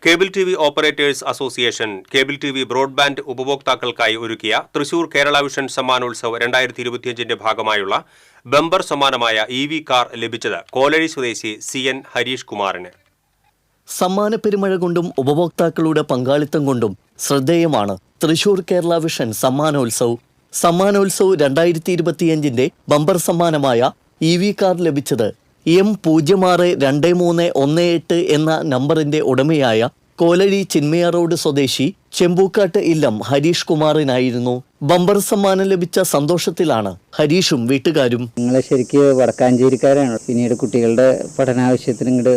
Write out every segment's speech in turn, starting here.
Cable T V operators association cable T V broadband ഉപഭോക്താക്കൾക്കായി ഒരുക്കിയ Thrissur Kerala vision Sammanotsav 2025 ഭാഗമായുള്ള bumper സമ്മാനമായ EV കാർ ലഭിച്ചത് കോലഴി സ്വദേശി CN ഹരീഷ് കുമാറിന്. സമ്മാന പെരുമഴ കൊണ്ടും ഉപഭോക്താക്കളുടെ പങ്കാളിത്തം കൊണ്ടും ശ്രദ്ധേയമാണ് തൃശൂർ കേരള വിഷൻ സമ്മാനോത്സവ്. 2025 ബമ്പർ സമ്മാനമായ EV കാർ ലഭിച്ചത് M062318 എന്ന നമ്പറിന്റെ ഉടമയായ കോലഴി ചിന്മയ റോഡ് സ്വദേശി ചെമ്പൂക്കാട്ട് ഇല്ലം ഹരീഷ് കുമാറിനായിരുന്നു. ബമ്പർ സമ്മാനം ലഭിച്ച സന്തോഷത്തിലാണ് ഹരീഷും വീട്ടുകാരും. ഞങ്ങളെ ശരിക്കും വടക്കാഞ്ചേരിക്കാരാണ്. പിന്നീട് കുട്ടികളുടെ പഠനാവശ്യത്തിന് ഇങ്ങോട്ട്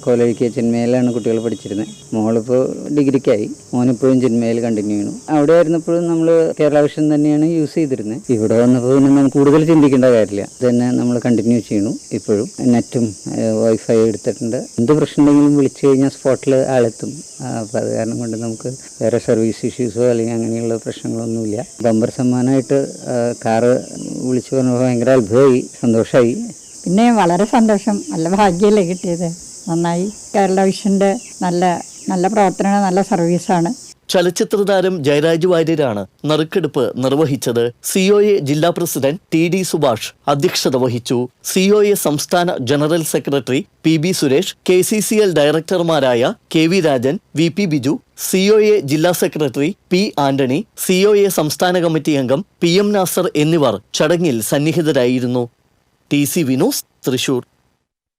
കോലഴിക്ക് ചിന്മയിലാണ് കുട്ടികൾ പഠിച്ചിരുന്നത്. മോളിപ്പോൾ ഡിഗ്രിക്കായി, മോനിപ്പോഴും ചിന്മയിൽ കണ്ടിന്യൂ ചെയ്യുന്നു. അവിടെ ആയിരുന്നപ്പോഴും നമ്മൾ കേരള വിഷൻ തന്നെയാണ് യൂസ് ചെയ്തിരുന്നത്. ഇവിടെ വന്നപ്പോൾ പിന്നെ നമുക്ക് കൂടുതൽ ചിന്തിക്കേണ്ട കാര്യമില്ല, തന്നെ നമ്മൾ കണ്ടിന്യൂ ചെയ്യണു. ഇപ്പോഴും നെറ്റും വൈഫൈ എടുത്തിട്ടുണ്ട്. എന്ത് പ്രശ്നം ഉണ്ടെങ്കിലും വിളിച്ചു കഴിഞ്ഞാൽ സ്പോട്ടിൽ ആളെത്തും. അപ്പോൾ അത് കാരണം കൊണ്ട് നമുക്ക് വേറെ സർവീസ് ഇഷ്യൂസോ അല്ലെങ്കിൽ അങ്ങനെയുള്ള പ്രശ്നങ്ങളൊന്നുമില്ല. ബമ്പർ സമ്മാനമായിട്ട് കാറ് വിളിച്ചു പറഞ്ഞപ്പോൾ ഭയങ്കര അത്ഭുതമായി, സന്തോഷമായി. പിന്നെ വളരെ സന്തോഷം, നല്ല ഭാഗ്യമല്ലേ കിട്ടിയത്. നന്നായി. കേരള വിഷൻ്റെ നല്ല പ്രവർത്തനമാണ്, നല്ല സർവീസാണ്. ചലച്ചിത്ര താരം ജയരാജ് വാര്യരാണ് നറുക്കെടുപ്പ് നിർവഹിച്ചത്. COA ജില്ലാ പ്രസിഡന്റ് TD സുഭാഷ് അധ്യക്ഷത വഹിച്ചു. COA സംസ്ഥാന general secretary PB Suresh, KCCL ഡയറക്ടർമാരായ KV Rajan, VP Biju, COA ജില്ലാ സെക്രട്ടറി P ആന്റണി, COA സംസ്ഥാന കമ്മിറ്റി അംഗം PM നാസർ എന്നിവർ ചടങ്ങിൽ സന്നിഹിതരായിരുന്നു. TC വിനോസ്, തൃശൂർ.